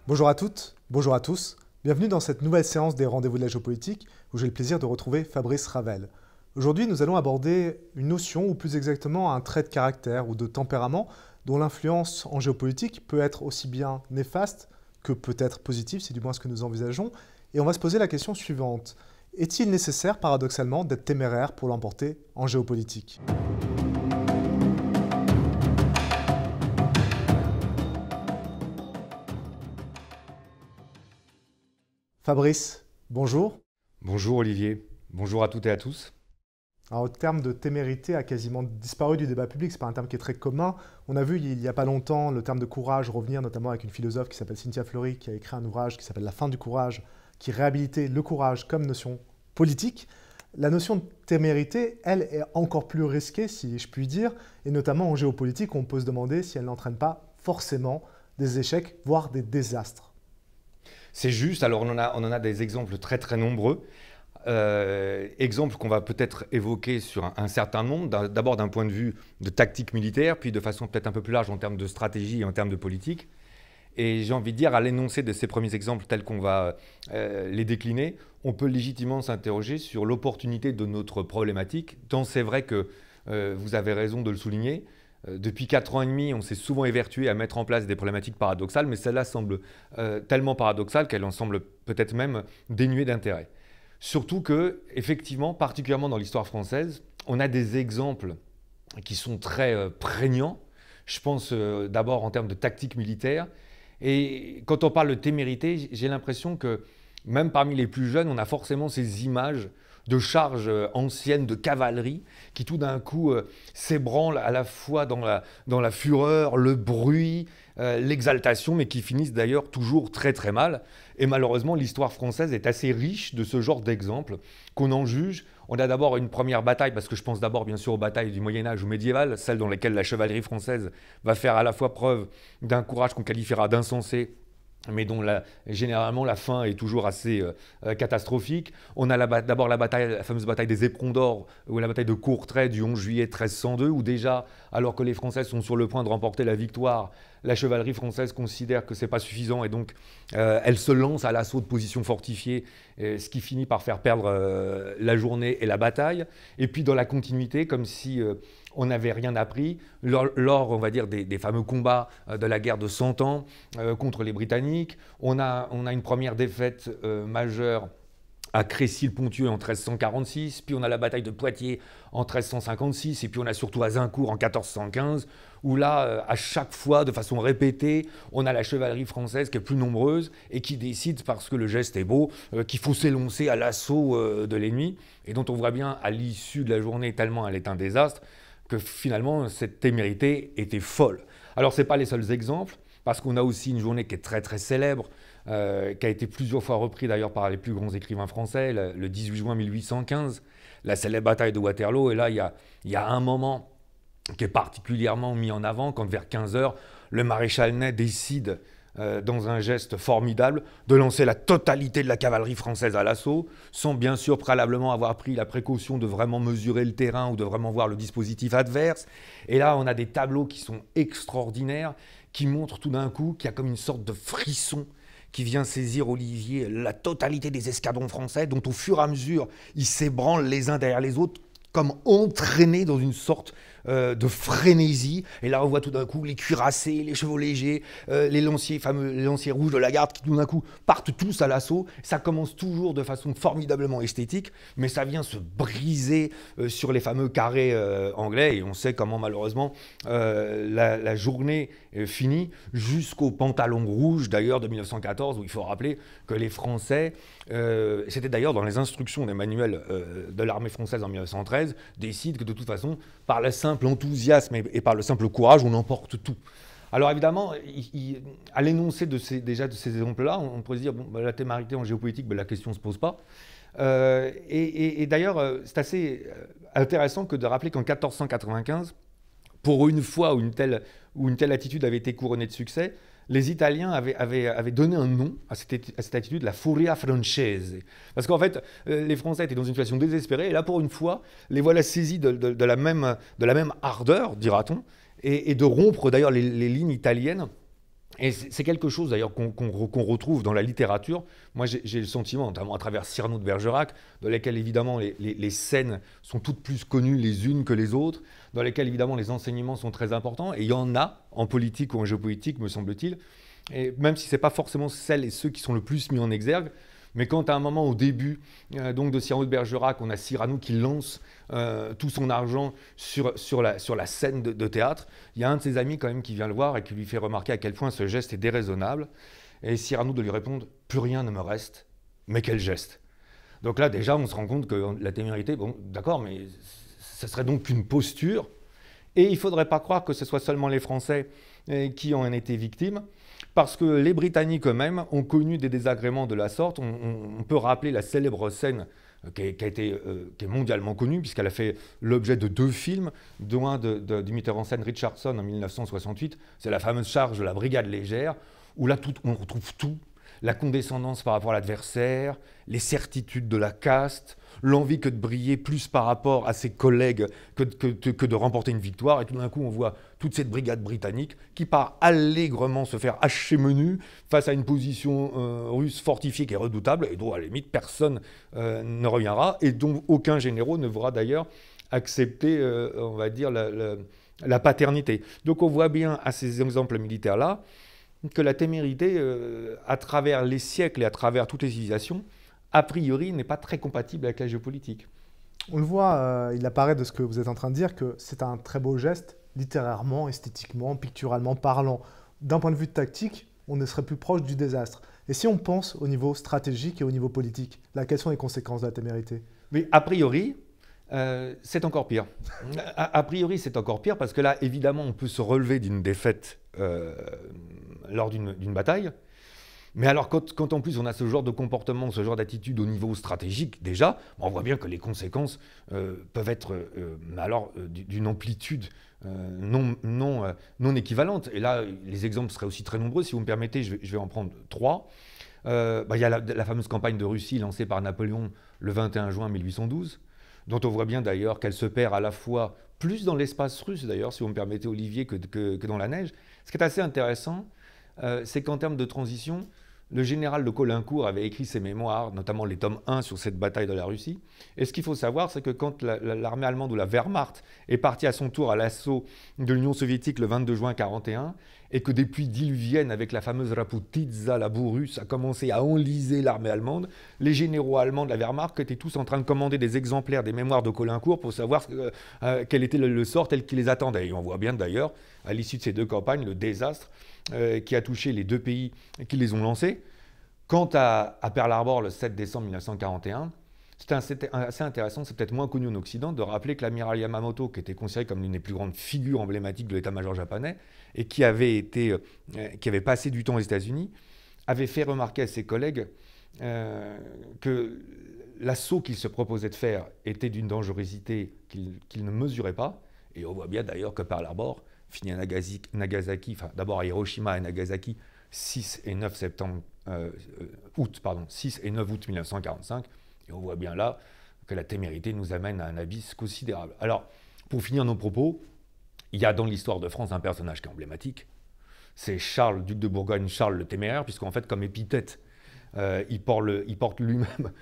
Bonjour à toutes, bonjour à tous. Bienvenue dans cette nouvelle séance des Rendez-vous de la géopolitique où j'ai le plaisir de retrouver Fabrice Ravel. Aujourd'hui, nous allons aborder une notion, ou plus exactement un trait de caractère ou de tempérament, dont l'influence en géopolitique peut être aussi bien néfaste que peut-être positive, c'est du moins ce que nous envisageons. Et on va se poser la question suivante. Est-il nécessaire, paradoxalement, d'être téméraire pour l'emporter en géopolitique ? Fabrice, bonjour. Bonjour Olivier, bonjour à toutes et à tous. Alors, le terme de témérité a quasiment disparu du débat public, c'est pas un terme qui est très commun. On a vu il n'y a pas longtemps le terme de courage revenir, notamment avec une philosophe qui s'appelle Cynthia Fleury, qui a écrit un ouvrage qui s'appelle La fin du courage, qui réhabilitait le courage comme notion politique. La notion de témérité, elle, est encore plus risquée, si je puis dire, et notamment en géopolitique, on peut se demander si elle n'entraîne pas forcément des échecs, voire des désastres. C'est juste, alors on en a des exemples très très nombreux. Exemples qu'on va peut-être évoquer sur un certain nombre, d'abord d'un point de vue de tactique militaire, puis de façon peut-être un peu plus large en termes de stratégie et en termes de politique. Et j'ai envie de dire, à l'énoncé de ces premiers exemples tels qu'on va les décliner, on peut légitimement s'interroger sur l'opportunité de notre problématique, tant c'est vrai que vous avez raison de le souligner. Depuis 4 ans et demi, on s'est souvent évertué à mettre en place des problématiques paradoxales, mais celle-là semble tellement paradoxale qu'elle en semble peut-être même dénuée d'intérêt. Surtout que, effectivement, particulièrement dans l'histoire française, on a des exemples qui sont très prégnants. Je pense d'abord en termes de tactique militaire. Et quand on parle de témérité, j'ai l'impression que même parmi les plus jeunes, on a forcément ces images de charges anciennes de cavalerie qui tout d'un coup s'ébranlent à la fois dans la fureur, le bruit, l'exaltation, mais qui finissent d'ailleurs toujours très très mal. Et malheureusement, l'histoire française est assez riche de ce genre d'exemples qu'on en juge. On a d'abord une première bataille, parce que je pense d'abord bien sûr aux batailles du Moyen-Âge ou médiévales, celles dans lesquelles la chevalerie française va faire à la fois preuve d'un courage qu'on qualifiera d'insensé, mais dont généralement la fin est toujours assez catastrophique. On a d'abord la fameuse bataille des Éperons d'Or, ou la bataille de Courtrai du 11 juillet 1302, où déjà, alors que les Français sont sur le point de remporter la victoire, la chevalerie française considère que ce n'est pas suffisant et donc elle se lance à l'assaut de positions fortifiées, ce qui finit par faire perdre la journée et la bataille. Et puis dans la continuité, comme si on n'avait rien appris, lors on va dire, des fameux combats de la guerre de 100 ans contre les Britanniques, on a une première défaite majeure à Crécy-le-Ponthieu en 1346, puis on a la bataille de Poitiers en 1356, et puis on a surtout Azincourt en 1415, où là, à chaque fois, de façon répétée, on a la chevalerie française qui est plus nombreuse et qui décide, parce que le geste est beau, qu'il faut s'élancer à l'assaut de l'ennemi, et dont on voit bien à l'issue de la journée, tellement elle est un désastre, que finalement, cette témérité était folle. Alors, ce n'est pas les seuls exemples, parce qu'on a aussi une journée qui est très très célèbre, qui a été plusieurs fois repris d'ailleurs par les plus grands écrivains français, le 18 juin 1815, la célèbre bataille de Waterloo. Et là, il y a un moment qui est particulièrement mis en avant, quand vers 15 heures, le maréchal Ney décide, dans un geste formidable, de lancer la totalité de la cavalerie française à l'assaut, sans bien sûr préalablement avoir pris la précaution de vraiment mesurer le terrain ou de vraiment voir le dispositif adverse. Et là, on a des tableaux qui sont extraordinaires, qui montrent tout d'un coup qu'il y a comme une sorte de frisson qui vient saisir, Olivier, la totalité des escadrons français, dont au fur et à mesure, ils s'ébranlent les uns derrière les autres, comme entraînés dans une sorte de frénésie. Et là, on voit tout d'un coup les cuirassés, les chevaux légers, les lanciers fameux, les lanciers rouges de la garde qui tout d'un coup partent tous à l'assaut. Ça commence toujours de façon formidablement esthétique, mais ça vient se briser sur les fameux carrés anglais. Et on sait comment malheureusement la journée finit jusqu'au pantalon rouge d'ailleurs de 1914, où il faut rappeler que les Français, c'était d'ailleurs dans les instructions des manuels de l'armée française en 1913, décident que de toute façon, par le simple enthousiasme et par le simple courage, on emporte tout. Alors évidemment, à l'énoncé déjà de ces exemples-là, on pourrait se dire, bon, la témérité en géopolitique, la question ne se pose pas. Et d'ailleurs, c'est assez intéressant que de rappeler qu'en 1495, pour une fois où une telle attitude avait été couronnée de succès, les Italiens avaient donné un nom à cette attitude, la furia francese. Parce qu'en fait, les Français étaient dans une situation désespérée, et là, pour une fois, les voilà saisis de la même ardeur, dira-t-on, et de rompre d'ailleurs les lignes italiennes Et c'est quelque chose d'ailleurs qu'on retrouve dans la littérature. Moi j'ai le sentiment, notamment à travers Cyrano de Bergerac, dans lesquels évidemment les scènes sont toutes plus connues les unes que les autres, dans lesquelles évidemment les enseignements sont très importants, et il y en a en politique ou en géopolitique, me semble-t-il, et même si ce n'est pas forcément celles et ceux qui sont le plus mis en exergue. Mais quand à un moment au début donc de Cyrano de Bergerac, on a Cyrano qui lance tout son argent sur la scène de théâtre, il y a un de ses amis quand même qui vient le voir et qui lui fait remarquer à quel point ce geste est déraisonnable. Et Cyrano de lui répondre « Plus rien ne me reste, mais quel geste ?» Donc là déjà on se rend compte que la témérité, bon d'accord, mais ce serait donc qu'une posture. Et il ne faudrait pas croire que ce soit seulement les Français qui en étaient victimes, parce que les Britanniques eux-mêmes ont connu des désagréments de la sorte. On peut rappeler la célèbre scène qui est mondialement connue, puisqu'elle a fait l'objet de 2 films, dont un du metteur en scène Richardson en 1968. C'est la fameuse charge de la brigade légère, où là on retrouve tout. La condescendance par rapport à l'adversaire, les certitudes de la caste, l'envie que de briller plus par rapport à ses collègues que de remporter une victoire. Et tout d'un coup, on voit toute cette brigade britannique qui part allègrement se faire hacher menu face à une position russe fortifiée qui est redoutable et dont, à la limite, personne ne reviendra et dont aucun généraux ne voudra d'ailleurs accepter, on va dire, la paternité. Donc on voit bien à ces exemples militaires-là que la témérité, à travers les siècles et à travers toutes les civilisations, a priori, n'est pas très compatible avec la géopolitique. On le voit, il apparaît de ce que vous êtes en train de dire que c'est un très beau geste, littérairement, esthétiquement, picturalement parlant. D'un point de vue tactique, on ne serait plus proche du désastre. Et si on pense au niveau stratégique et au niveau politique, là, quelles sont les conséquences de la témérité? Mais a priori, c'est encore pire. A priori, c'est encore pire parce que là, évidemment, on peut se relever d'une défaite lors d'une bataille. Mais alors, quand en plus on a ce genre de comportement, ce genre d'attitude au niveau stratégique, déjà, on voit bien que les conséquences peuvent être d'une amplitude non équivalente. Et là, les exemples seraient aussi très nombreux. Si vous me permettez, je vais en prendre 3. Il y a la fameuse campagne de Russie lancée par Napoléon le 21 juin 1812, dont on voit bien d'ailleurs qu'elle se perd à la fois plus dans l'espace russe, d'ailleurs, si vous me permettez, Olivier, que dans la neige. Ce qui est assez intéressant, c'est qu'en termes de transition, le général de Caulaincourt avait écrit ses mémoires, notamment les tomes 1 sur cette bataille de la Russie. Et ce qu'il faut savoir, c'est que quand l'armée allemande ou la Wehrmacht est partie à son tour à l'assaut de l'Union soviétique le 22 juin 1941, et que des pluies diluviennes avec la fameuse Raputitsa, la boue russe, a commencé à enliser l'armée allemande, les généraux allemands de la Wehrmacht étaient tous en train de commander des exemplaires des mémoires de Caulaincourt pour savoir quel était le sort tel qu'il les attendait. Et on voit bien d'ailleurs, à l'issue de ces 2 campagnes, le désastre qui a touché les 2 pays qui les ont lancés. Quant à Pearl Harbor, le 7 décembre 1941, c'était assez intéressant, c'est peut-être moins connu en Occident, de rappeler que l'amiral Yamamoto, qui était considéré comme l'une des plus grandes figures emblématiques de l'état-major japonais, et qui avait passé du temps aux États-Unis, avait fait remarquer à ses collègues que l'assaut qu'il se proposait de faire était d'une dangerosité qu'il ne mesurait pas. Et on voit bien d'ailleurs que Pearl Harbor finit à Nagasaki, enfin d'abord à Hiroshima et Nagasaki, 6 et 9 août 1945. Et on voit bien là que la témérité nous amène à un abysse considérable. Alors, pour finir nos propos, il y a dans l'histoire de France un personnage qui est emblématique. C'est Charles, duc de Bourgogne, Charles le Téméraire, puisqu'en fait, comme épithète, il porte lui-même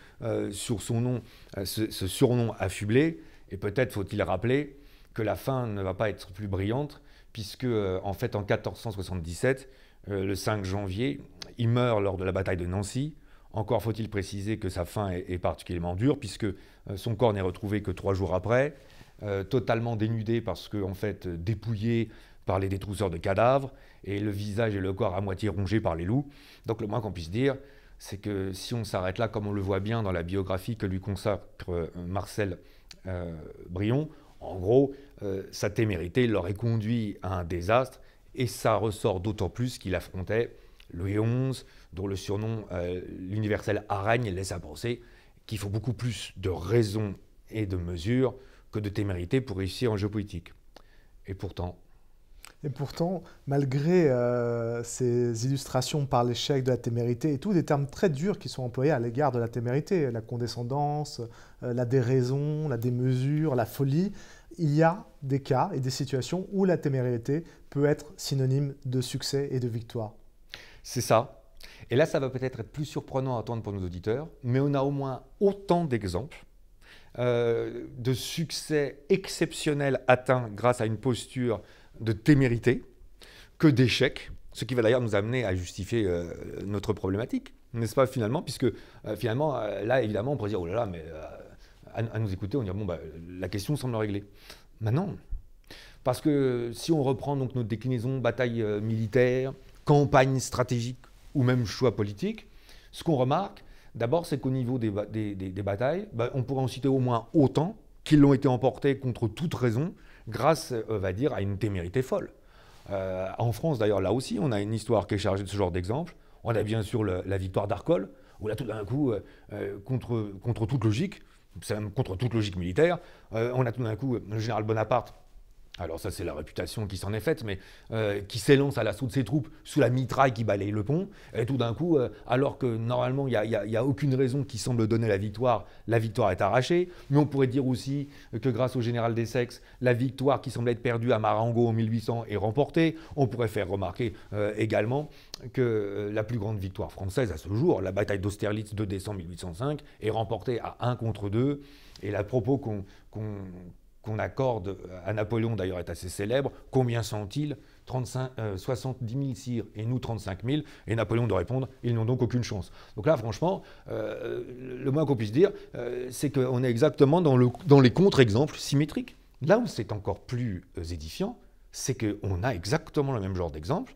sur son nom ce surnom affublé. Et peut-être faut-il rappeler que la fin ne va pas être plus brillante, puisque en fait, en 1477, le 5 janvier, il meurt lors de la bataille de Nancy. Encore faut-il préciser que sa fin est particulièrement dure, puisque son corps n'est retrouvé que 3 jours après, totalement dénudé parce que, en fait, dépouillé par les détrousseurs de cadavres, et le visage et le corps à moitié rongés par les loups. Donc le moins qu'on puisse dire, c'est que si on s'arrête là, comme on le voit bien dans la biographie que lui consacre Marcel Brion, en gros, sa témérité l'aurait conduit à un désastre, et ça ressort d'autant plus qu'il affrontait Louis XI, dont le surnom, l'universel Aragne, laisse à penser qu'il faut beaucoup plus de raison et de mesure que de témérité pour réussir en géopolitique. Et pourtant, malgré ces illustrations par l'échec de la témérité et tous des termes très durs qui sont employés à l'égard de la témérité, la condescendance, la déraison, la démesure, la folie, il y a des cas et des situations où la témérité peut être synonyme de succès et de victoire. C'est ça. Et là, ça va peut-être être plus surprenant à entendre pour nos auditeurs, mais on a au moins autant d'exemples de succès exceptionnels atteints grâce à une posture de témérité que d'échecs, ce qui va d'ailleurs nous amener à justifier notre problématique, n'est-ce pas, finalement, puisque finalement, là, évidemment, on pourrait dire, oh là là, mais à nous écouter, on dirait, bon, bah, la question semble réglée. Mais non, parce que si on reprend donc notre déclinaison bataille militaire, campagne stratégique ou même choix politique, ce qu'on remarque, d'abord, c'est qu'au niveau des batailles, bah, on pourrait en citer au moins autant qui l'ont été emportées contre toute raison, grâce, on va dire, à une témérité folle. En France, d'ailleurs, là aussi, on a une histoire qui est chargée de ce genre d'exemple. On a bien sûr la victoire d'Arcole, où là, tout d'un coup, contre toute logique, c'est même contre toute logique militaire, on a tout d'un coup le général Bonaparte. Alors ça, c'est la réputation qui s'en est faite, mais qui s'élance à l'assaut de ses troupes sous la mitraille qui balaye le pont. Et tout d'un coup, alors que normalement, il n'y a aucune raison qui semble donner la victoire est arrachée. Mais on pourrait dire aussi que grâce au général Dessex, la victoire qui semblait être perdue à Marengo en 1800 est remportée. On pourrait faire remarquer également que la plus grande victoire française à ce jour, la bataille d'Austerlitz de décembre 1805, est remportée à 1 contre 2. Et la propos qu'on accorde à Napoléon, d'ailleurs, est assez célèbre. Combien sont-ils 70 000 sires et nous 35 000. Et Napoléon de répondre, ils n'ont donc aucune chance. Donc là, franchement, le moins qu'on puisse dire, c'est qu'on est exactement dans les contre-exemples symétriques. Là où c'est encore plus édifiant, c'est qu'on a exactement le même genre d'exemple.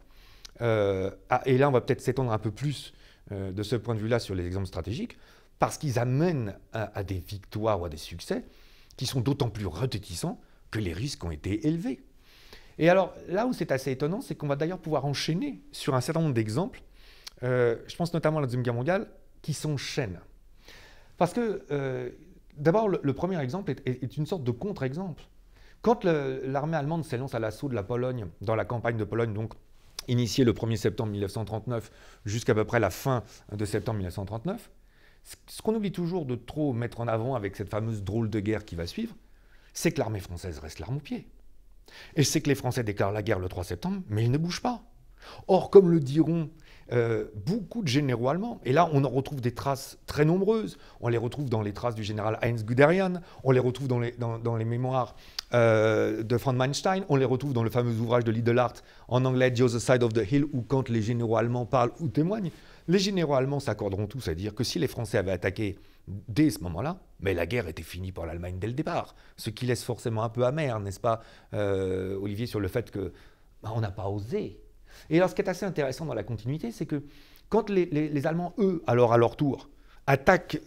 Et là, on va peut-être s'étendre un peu plus de ce point de vue-là sur les exemples stratégiques, parce qu'ils amènent à des victoires ou à des succès qui sont d'autant plus retentissants que les risques ont été élevés. Et alors, là où c'est assez étonnant, c'est qu'on va d'ailleurs pouvoir enchaîner sur un certain nombre d'exemples, je pense notamment à la Deuxième Guerre mondiale, qui s'enchaînent. Parce que, d'abord, le premier exemple est une sorte de contre-exemple. Quand l'armée allemande s'élance à l'assaut de la Pologne, dans la campagne de Pologne, donc initiée le 1er septembre 1939 jusqu'à peu près la fin de septembre 1939, ce qu'on oublie toujours de trop mettre en avant avec cette fameuse drôle de guerre qui va suivre, c'est que l'armée française reste l'arme au pied. Et c'est que les Français déclarent la guerre le 3 septembre, mais ils ne bougent pas. Or, comme le diront beaucoup de généraux allemands, et là on en retrouve des traces très nombreuses, on les retrouve dans les traces du général Heinz Guderian, on les retrouve dans les mémoires de Franz Manstein, on les retrouve dans le fameux ouvrage de Lidl en anglais The Other Side of the Hill, où quand les généraux allemands parlent ou témoignent, les généraux allemands s'accorderont tous à dire que si les Français avaient attaqué dès ce moment-là, mais la guerre était finie pour l'Allemagne dès le départ. Ce qui laisse forcément un peu amer, n'est-ce pas, Olivier, sur le fait que on n'a pas osé. Et alors, ce qui est assez intéressant dans la continuité, c'est que quand les Allemands, eux, alors à leur tour, attaquent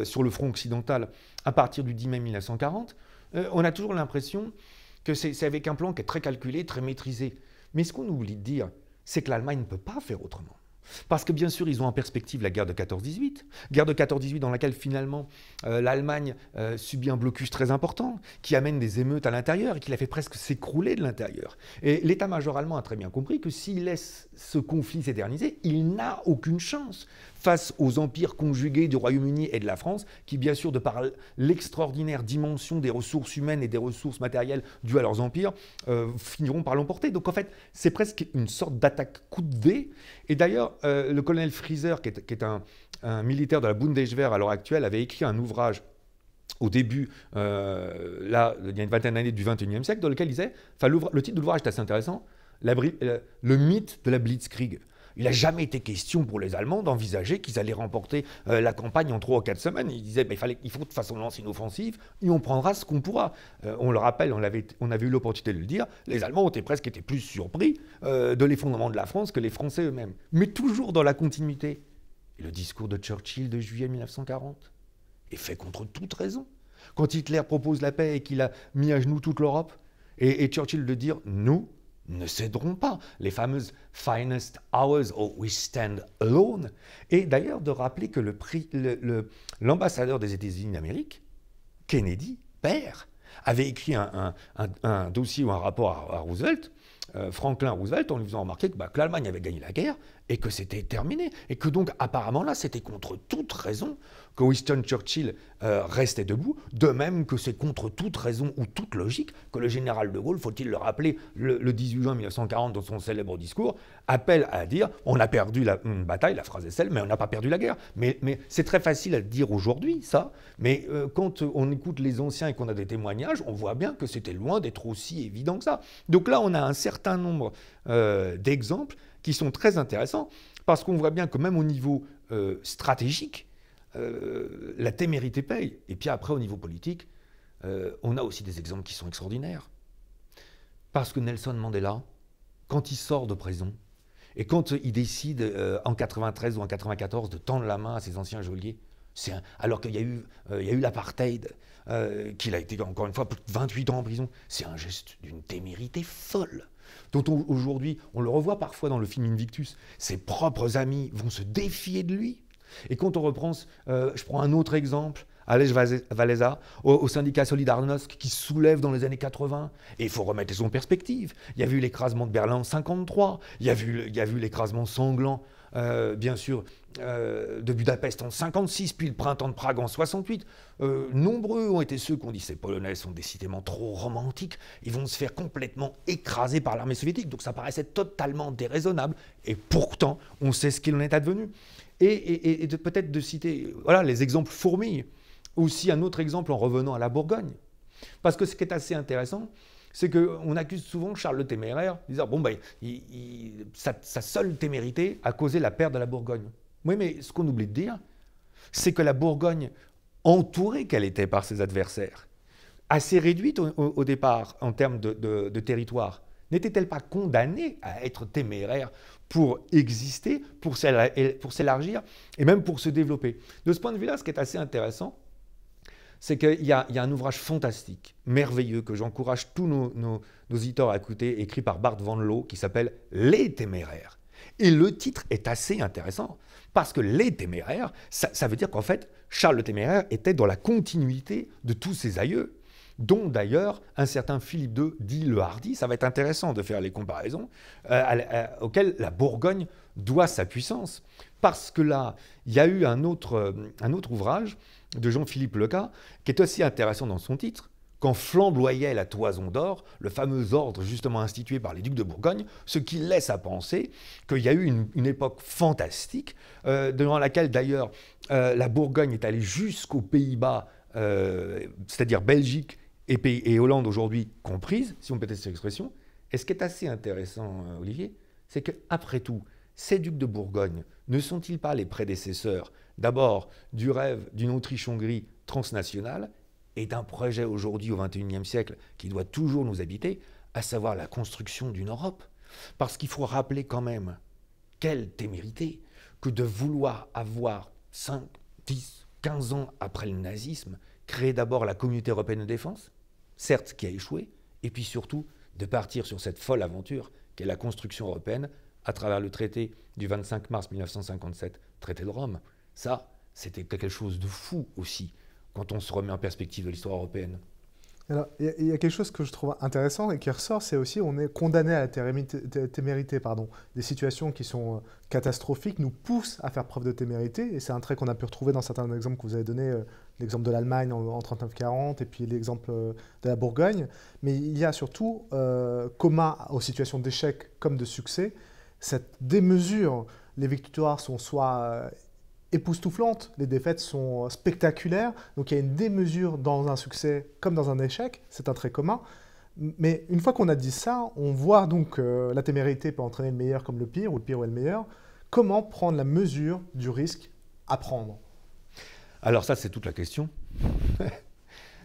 sur le front occidental à partir du 10 mai 1940, on a toujours l'impression que c'est avec un plan qui est très calculé, très maîtrisé. Mais ce qu'on oublie de dire, c'est que l'Allemagne ne peut pas faire autrement. Parce que bien sûr, ils ont en perspective la guerre de 14-18, guerre de 14-18 dans laquelle finalement l'Allemagne subit un blocus très important qui amène des émeutes à l'intérieur et qui la fait presque s'écrouler de l'intérieur. Et l'état-major allemand a très bien compris que s'il laisse ce conflit s'éterniser, il n'a aucune chance face aux empires conjugués du Royaume-Uni et de la France, qui bien sûr, de par l'extraordinaire dimension des ressources humaines et des ressources matérielles dues à leurs empires, finiront par l'emporter. Donc en fait, c'est presque une sorte d'attaque coup de dé. Et d'ailleurs, le colonel Frieser, qui est un militaire de la Bundeswehr à l'heure actuelle, avait écrit un ouvrage au début, là, il y a une vingtaine d'années du XXIe siècle, dans lequel il disait, le titre de l'ouvrage est assez intéressant, le mythe de la Blitzkrieg. Il n'a jamais été question pour les Allemands d'envisager qu'ils allaient remporter la campagne en 3 ou 4 semaines. Ils disaient il faut de toute façon lancer une offensive et on prendra ce qu'on pourra. On le rappelle, on avait eu l'opportunité de le dire, les Allemands ont presque été plus surpris de l'effondrement de la France que les Français eux-mêmes. Mais toujours dans la continuité. Et le discours de Churchill de juillet 1940 est fait contre toute raison. Quand Hitler propose la paix et qu'il a mis à genoux toute l'Europe, et Churchill de dire « nous ne céderons pas », les fameuses « finest hours or we stand alone ». Et d'ailleurs de rappeler que l'ambassadeur des États-Unis d'Amérique, Kennedy, père, avait écrit un dossier ou un rapport à Roosevelt Franklin Roosevelt en lui faisant remarquer que l'Allemagne avait gagné la guerre et que c'était terminé. Et que donc, apparemment, là, c'était contre toute raison que Winston Churchill restait debout, de même que c'est contre toute raison ou toute logique que le général de Gaulle, faut-il le rappeler, le 18 juin 1940, dans son célèbre discours, appelle à dire « on a perdu une bataille », la phrase est celle, mais on n'a pas perdu la guerre. Mais c'est très facile à dire aujourd'hui, ça, mais quand on écoute les anciens et qu'on a des témoignages, on voit bien que c'était loin d'être aussi évident que ça. Donc là, on a un certain nombre d'exemples qui sont très intéressants, parce qu'on voit bien que même au niveau stratégique, la témérité paye. Et puis après, au niveau politique, on a aussi des exemples qui sont extraordinaires. Parce que Nelson Mandela, quand il sort de prison, et quand il décide en 93 ou en 94 de tendre la main à ses anciens geôliers, alors qu'il y a eu l'apartheid, qu'il a été encore une fois plus de 28 ans en prison, c'est un geste d'une témérité folle. Dont aujourd'hui, on le revoit parfois dans le film Invictus, ses propres amis vont se défier de lui. Et quand on reprend, je prends un autre exemple, Alej Wałęsa, au syndicat Solidarność, qui soulève dans les années 80, et il faut remettre les choses en perspective. Il y a eu l'écrasement de Berlin en 1953, il y a vu l'écrasement sanglant, bien sûr, de Budapest en 1956, puis le printemps de Prague en 1968. Nombreux ont été ceux qui ont dit ces Polonais sont décidément trop romantiques, ils vont se faire complètement écraser par l'armée soviétique, donc ça paraissait totalement déraisonnable, et pourtant, on sait ce qu'il en est advenu. Et peut-être de citer les exemples fourmillent. Aussi un autre exemple en revenant à la Bourgogne. Parce que ce qui est assez intéressant, c'est qu'on accuse souvent Charles le Téméraire de dire sa seule témérité a causé la perte de la Bourgogne. Oui, mais ce qu'on oublie de dire, c'est que la Bourgogne, entourée qu'elle était par ses adversaires, assez réduite au départ en termes de territoire, n'était-elle pas condamnée à être téméraire pour exister, pour s'élargir et même pour se développer? De ce point de vue-là, ce qui est assez intéressant, c'est qu'il y a un ouvrage fantastique, merveilleux, que j'encourage tous nos auditeurs à écouter, écrit par Bart Van Loo, qui s'appelle « Les Téméraires ». Et le titre est assez intéressant, parce que les téméraires, ça veut dire qu'en fait, Charles le Téméraire était dans la continuité de tous ses aïeux, dont d'ailleurs un certain Philippe II dit le Hardi. Ça va être intéressant de faire les comparaisons, auxquelles la Bourgogne doit sa puissance. Parce que là, il y a eu un autre ouvrage de Jean-Philippe Lecat, qui est aussi intéressant dans son titre, quand flamboyait la toison d'or, le fameux ordre justement institué par les ducs de Bourgogne, ce qui laisse à penser qu'il y a eu une époque fantastique, durant laquelle d'ailleurs la Bourgogne est allée jusqu'aux Pays-Bas, c'est-à-dire Belgique et Hollande aujourd'hui comprises, si on peut être cette expression. Et ce qui est assez intéressant, Olivier, c'est qu'après tout, ces ducs de Bourgogne ne sont-ils pas les prédécesseurs d'abord du rêve d'une Autriche-Hongrie transnationale et d'un projet aujourd'hui au XXIe siècle qui doit toujours nous habiter, à savoir la construction d'une Europe? Parce qu'il faut rappeler quand même, quelle témérité que de vouloir avoir 5, 10, 15 ans après le nazisme, créer d'abord la Communauté européenne de défense, certes qui a échoué, et puis surtout de partir sur cette folle aventure qu'est la construction européenne à travers le traité du 25 mars 1957, traité de Rome. Ça, c'était quelque chose de fou aussi, quand on se remet en perspective de l'histoire européenne. Alors, il y a quelque chose que je trouve intéressant et qui ressort, c'est aussi on est condamné à la témérité. Des situations qui sont catastrophiques nous poussent à faire preuve de témérité, et c'est un trait qu'on a pu retrouver dans certains exemples que vous avez donnés, l'exemple de l'Allemagne en 39-40 et puis l'exemple de la Bourgogne. Mais il y a surtout, commun aux situations d'échec comme de succès, cette démesure. Les victoires sont soit époustouflantes, les défaites sont spectaculaires, donc il y a une démesure dans un succès comme dans un échec, c'est un trait commun. Mais une fois qu'on a dit ça, on voit donc la témérité peut entraîner le meilleur comme le pire, ou le pire ou le meilleur. Comment prendre la mesure du risque à prendre? Alors ça, c'est toute la question.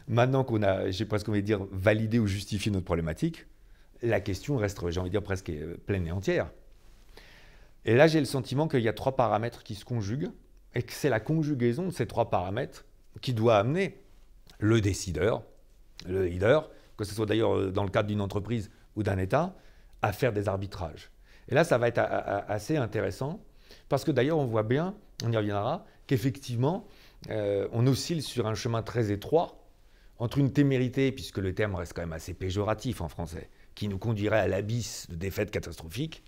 Maintenant qu'on a, j'ai presque envie de dire, validé ou justifié notre problématique, la question reste, j'ai envie de dire, presque pleine et entière. Et là, j'ai le sentiment qu'il y a 3 paramètres qui se conjuguent, et que c'est la conjugaison de ces 3 paramètres qui doit amener le décideur, le leader, que ce soit d'ailleurs dans le cadre d'une entreprise ou d'un État, à faire des arbitrages. Et là, ça va être assez intéressant, parce que d'ailleurs, on voit bien, on y reviendra, qu'effectivement, on oscille sur un chemin très étroit entre une témérité, puisque le terme reste quand même assez péjoratif en français, qui nous conduirait à l'abysse de défaites catastrophiques,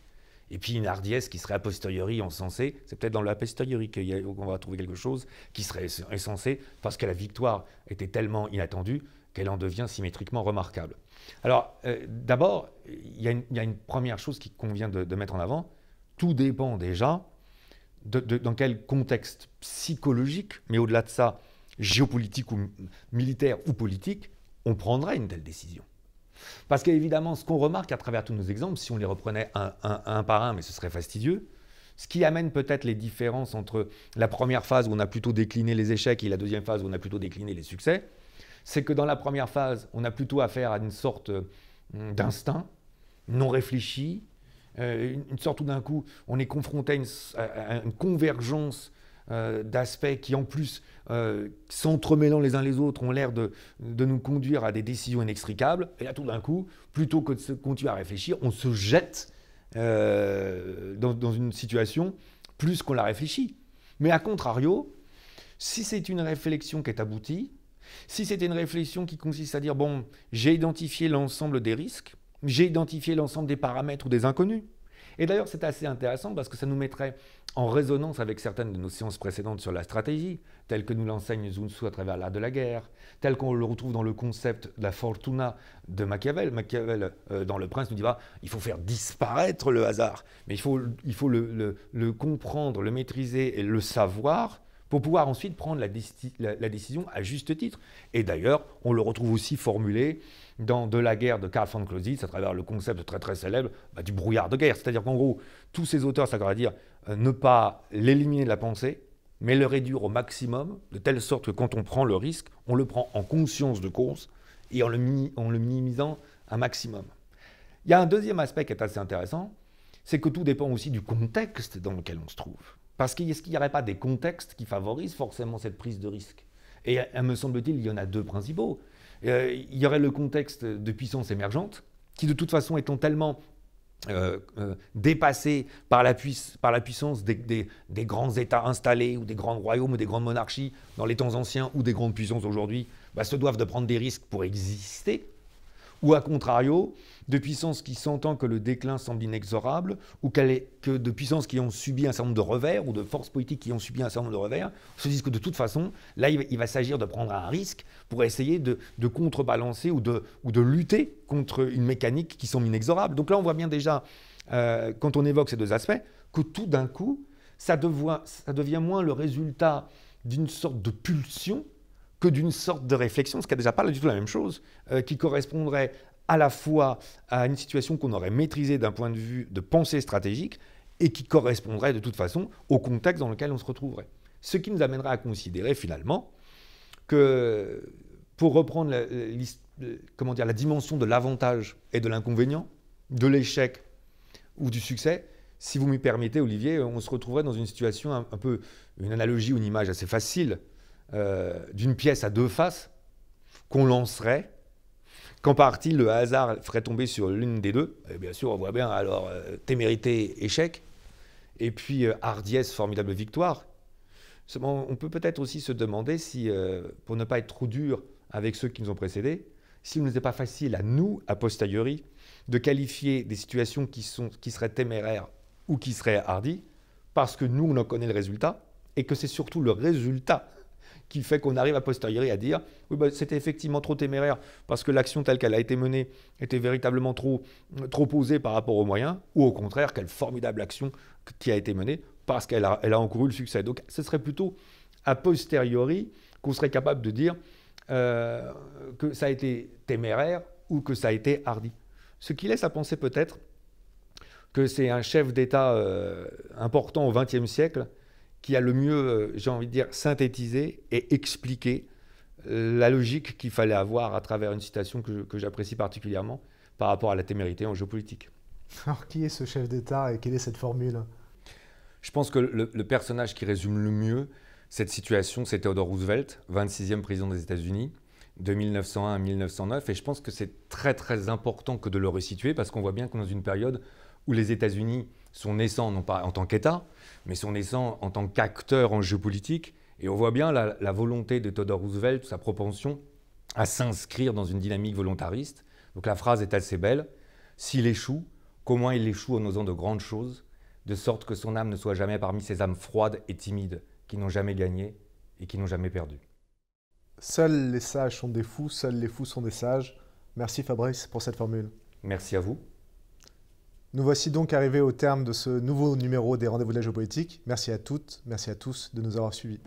et puis une hardiesse qui serait a posteriori encensée. C'est peut-être dans la posteriori qu'on va trouver quelque chose qui serait encensé parce que la victoire était tellement inattendue qu'elle en devient symétriquement remarquable. Alors, d'abord, il y a une première chose qu'il convient de mettre en avant. Tout dépend déjà dans quel contexte psychologique, mais au-delà de ça, géopolitique ou militaire ou politique, on prendrait une telle décision. Parce qu'évidemment, ce qu'on remarque à travers tous nos exemples, si on les reprenait un par un, mais ce serait fastidieux, ce qui amène peut-être les différences entre la première phase où on a plutôt décliné les échecs et la deuxième phase où on a plutôt décliné les succès, c'est que dans la première phase, on a plutôt affaire à une sorte d'instinct non réfléchi, une sorte où d'un coup, on est confronté à une convergence d'aspects qui, en plus, s'entremêlant les uns les autres, ont l'air de nous conduire à des décisions inextricables. Et là, tout d'un coup, plutôt que de se continuer à réfléchir, on se jette dans une situation plus qu'on la réfléchit. Mais à contrario, si c'est une réflexion qui est aboutie, si c'est une réflexion qui consiste à dire, bon, j'ai identifié l'ensemble des risques, j'ai identifié l'ensemble des paramètres ou des inconnus. Et d'ailleurs, c'est assez intéressant parce que ça nous mettrait en résonance avec certaines de nos séances précédentes sur la stratégie, telles que nous l'enseigne Sun Tzu à travers l'art de la guerre, telles qu'on le retrouve dans le concept de la fortuna de Machiavel. Machiavel, dans Le Prince, nous dit il faut faire disparaître le hasard, mais il faut le comprendre, le maîtriser et le savoir pour pouvoir ensuite prendre la décision à juste titre. Et d'ailleurs, on le retrouve aussi formulé dans De la guerre de Karl von Clausewitz, à travers le concept très très célèbre du brouillard de guerre. C'est-à-dire qu'en gros, tous ces auteurs s'accordent à dire ne pas l'éliminer de la pensée, mais le réduire au maximum, de telle sorte que quand on prend le risque, on le prend en conscience de cause et en le minimisant un maximum. Il y a un deuxième aspect qui est assez intéressant, c'est que tout dépend aussi du contexte dans lequel on se trouve. Parce qu'est-ce qu'il n'y aurait pas des contextes qui favorisent forcément cette prise de risque? Et me semble-t-il, il y en a deux principaux. Il y aurait le contexte de puissance émergente, qui de toute façon étant tellement dépassé par la puissance des grands États installés, ou des grands royaumes, ou des grandes monarchies dans les temps anciens, ou des grandes puissances aujourd'hui, se doivent de prendre des risques pour exister. Ou à contrario, de puissances qui sentant que le déclin semble inexorable, ou que de puissances qui ont subi un certain nombre de revers, ou de forces politiques qui ont subi un certain nombre de revers, se disent que de toute façon, là, il va s'agir de prendre un risque pour essayer de contrebalancer ou de lutter contre une mécanique qui semble inexorable. Donc là, on voit bien déjà, quand on évoque ces deux aspects, que tout d'un coup, ça devient moins le résultat d'une sorte de pulsion que d'une sorte de réflexion, ce qui n'est déjà pas du tout la même chose, qui correspondrait à la fois à une situation qu'on aurait maîtrisée d'un point de vue de pensée stratégique et qui correspondrait de toute façon au contexte dans lequel on se retrouverait. Ce qui nous amènerait à considérer finalement que, pour reprendre la dimension de l'avantage et de l'inconvénient, de l'échec ou du succès, si vous m'y permettez, Olivier, on se retrouverait dans une situation un peu, une analogie ou une image assez facile, d'une pièce à deux faces qu'on lancerait, qu'en partie le hasard ferait tomber sur l'une des deux. Et bien sûr, on voit bien alors témérité, échec, et puis hardiesse, formidable victoire. On peut peut-être aussi se demander si, pour ne pas être trop dur avec ceux qui nous ont précédés, s'il n'était pas facile à nous, a posteriori, de qualifier des situations qui seraient téméraires ou qui seraient hardies, parce que nous, on en connaît le résultat, et que c'est surtout le résultat qui fait qu'on arrive a posteriori à dire oui, c'était effectivement trop téméraire parce que l'action telle qu'elle a été menée était véritablement trop osée par rapport aux moyens, ou au contraire, quelle formidable action qui a été menée parce qu'elle a encouru le succès. Donc ce serait plutôt a posteriori qu'on serait capable de dire que ça a été téméraire ou que ça a été hardi. Ce qui laisse à penser peut-être que c'est un chef d'État important au XXe siècle qui a le mieux, j'ai envie de dire, synthétisé et expliqué la logique qu'il fallait avoir à travers une citation que j'apprécie particulièrement par rapport à la témérité en géopolitique. Alors, qui est ce chef d'État et quelle est cette formule? Je pense que le personnage qui résume le mieux cette situation, c'est Theodore Roosevelt, 26e président des États-Unis, de 1901 à 1909. Et je pense que c'est très très important que de le resituer parce qu'on voit bien qu'on est dans une période où les États-Unis sont naissants, non pas en tant qu'État, mais sont naissants en tant qu'acteurs en géopolitique. Et on voit bien la volonté de Theodore Roosevelt, sa propension à s'inscrire dans une dynamique volontariste. Donc la phrase est assez belle. S'il échoue, comment il échoue en osant de grandes choses, de sorte que son âme ne soit jamais parmi ces âmes froides et timides qui n'ont jamais gagné et qui n'ont jamais perdu. Seuls les sages sont des fous, seuls les fous sont des sages. Merci Fabrice pour cette formule. Merci à vous. Nous voici donc arrivés au terme de ce nouveau numéro des Rendez-vous de la géopolitique. Merci à toutes, merci à tous de nous avoir suivis.